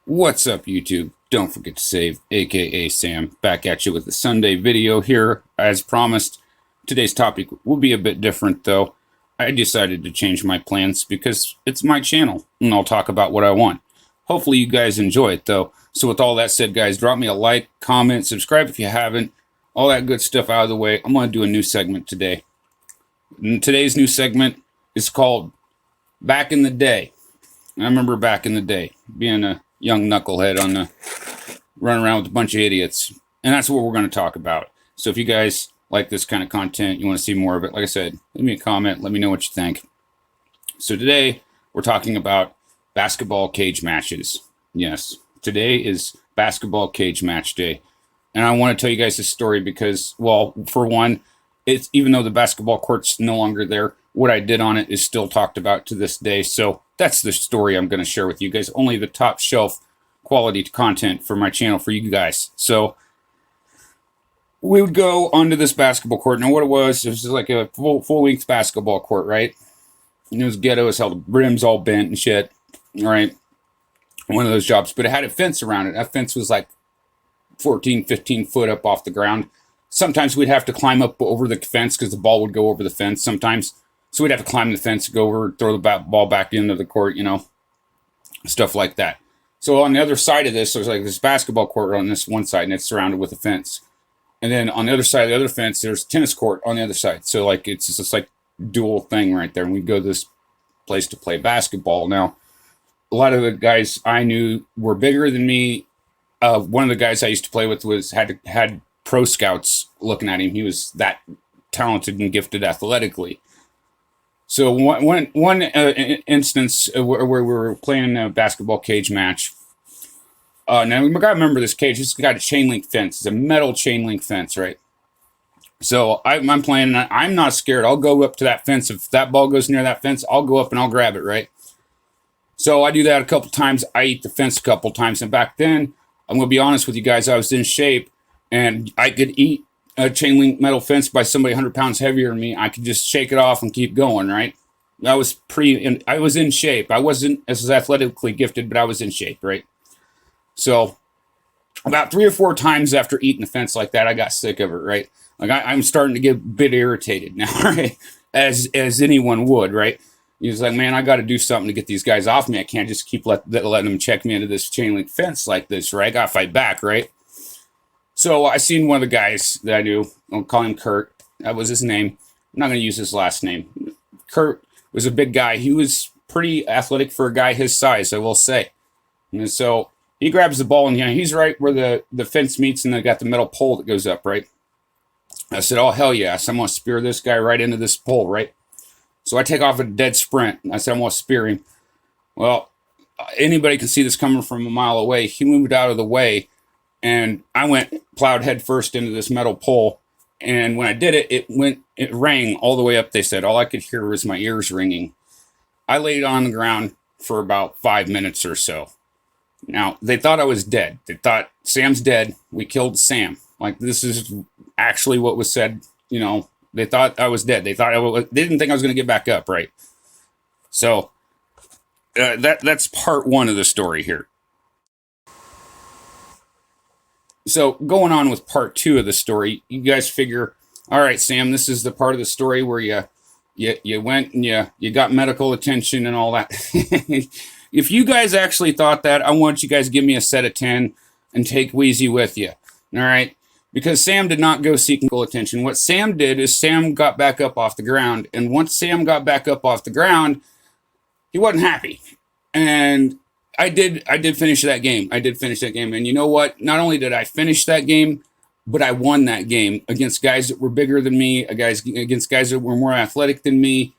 What's up, YouTube? Don't forget to save, aka Sam, back at you with the Sunday video here. As promised, today's topic will be a bit different though. I decided to change my plans because it's my channel and I'll talk about what I want. Hopefully you guys enjoy it though. So with all that said, guys, drop me a like, comment, subscribe if you haven't. All that good stuff out of the way. I'm going to do a new segment today. And today's new segment is called Back in the Day. I remember back in the day being a young knucklehead on the running around with a bunch of idiots, and that's what we're going to talk about. So if you guys like this kind of content, you want to see more of it, like I said, leave me a comment, let me know what you think. So today we're talking about basketball cage matches. Yes, today is basketball cage match day, and I want to tell you guys this story because, well, for one, it's even though the basketball court's no longer there, what I did on it is still talked about to this day. So that's the story I'm going to share with you guys. Only the top shelf quality content for my channel for you guys. So we would go onto this basketball court. Now what it was like a full-length basketball court, right? And it was ghetto as hell. The rims all bent and shit. All right. One of those jobs. But it had a fence around it. That fence was like 14, 15 foot up off the ground. Sometimes we'd have to climb up over the fence because the ball would go over the fence sometimes. So we'd have to climb the fence, go over, throw the ball back into the court, you know, stuff like that. So on the other side of this, there's like this basketball court on this one side, and it's surrounded with a fence. And then on the other side of the other fence, there's a tennis court on the other side. So like it's just like dual thing right there. And we'd go to this place to play basketball. Now, a lot of the guys I knew were bigger than me. One of the guys I used to play with had pro scouts looking at him. He was that talented and gifted athletically. So one instance where we were playing a basketball cage match. Now we gotta remember this cage. It's got a chain link fence. It's a metal chain link fence, right? So I'm playing. And I'm not scared. I'll go up to that fence. If that ball goes near that fence, I'll go up and I'll grab it, right? So I do that a couple times. I eat the fence a couple times. And back then, I'm gonna be honest with you guys, I was in shape. And I could eat a chain link metal fence by somebody 100 pounds heavier than me. I could just shake it off and keep going, right? I was in shape. I wasn't as athletically gifted, but I was in shape, right? So about 3 or 4 times after eating the fence like that, I got sick of it, right? Like I'm starting to get a bit irritated now, right? As anyone would, right? He was like, man, I got to do something to get these guys off me. I can't just keep letting them check me into this chain link fence like this, right? I got to fight back, right? So I seen one of the guys that I knew. I'll call him Kurt. That was his name. I'm not going to use his last name. Kurt was a big guy. He was pretty athletic for a guy his size, I will say. And so he grabs the ball, and he's right where the fence meets, and they got the metal pole that goes up, right? I said, oh, hell yes. I'm going to spear this guy right into this pole, right? So I take off a dead sprint. I said, I'm going to spear him. Well, anybody can see this coming from a mile away. He moved out of the way. And I plowed head first into this metal pole. And when I did it, it rang all the way up. They said all I could hear was my ears ringing. I laid on the ground for about 5 minutes or so. Now, they thought I was dead. They thought, Sam's dead. We killed Sam. Like, this is actually what was said. You know, they thought I was dead. They didn't think I was going to get back up, right? So, that's part one of the story here. So going on with part 2 of the story, you guys figure, all right, Sam, this is the part of the story where you went and you got medical attention and all that. If you guys actually thought that, I want you guys to give me a set of 10 and take Wheezy with you. All right? Because Sam did not go seek medical attention. What Sam did is Sam got back up off the ground. And once Sam got back up off the ground, he wasn't happy. And I did finish that game. I did finish that game. And you know what? Not only did I finish that game, but I won that game against guys that were bigger than me, against guys that were more athletic than me,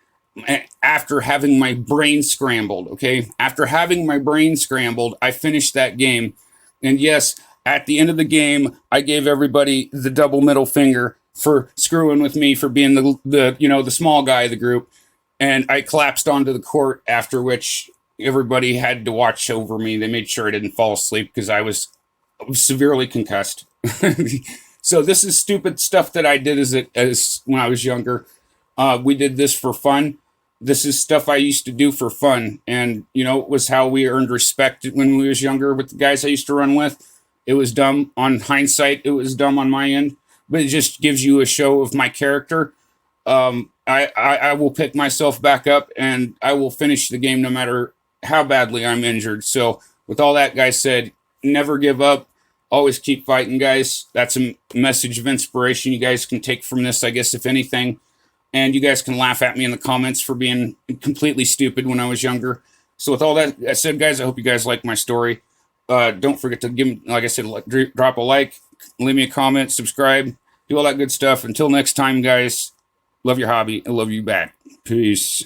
after having my brain scrambled, okay? After having my brain scrambled, I finished that game. And yes, at the end of the game, I gave everybody the double middle finger for screwing with me, for being the small guy of the group. And I collapsed onto the court, after which everybody had to watch over me. They made sure I didn't fall asleep because I was severely concussed. So this is stupid stuff that I did as when I was younger. We did this for fun. this is stuff I used to do for fun, and it was how we earned respect when we was younger with the guys I used to run with. It was dumb on hindsight. It was dumb on my end, but it just gives you a show of my character. I will pick myself back up and I will finish the game no matter how badly I'm injured. So, with all that, guys said, never give up. Always keep fighting, guys. That's a message of inspiration you guys can take from this, I guess, if anything. And you guys can laugh at me in the comments for being completely stupid when I was younger. So, with all that said, guys, I hope you guys like my story. Don't forget to give me, like I said, drop a like, leave me a comment, subscribe, do all that good stuff. Until next time, guys, love your hobby and love you back. Peace.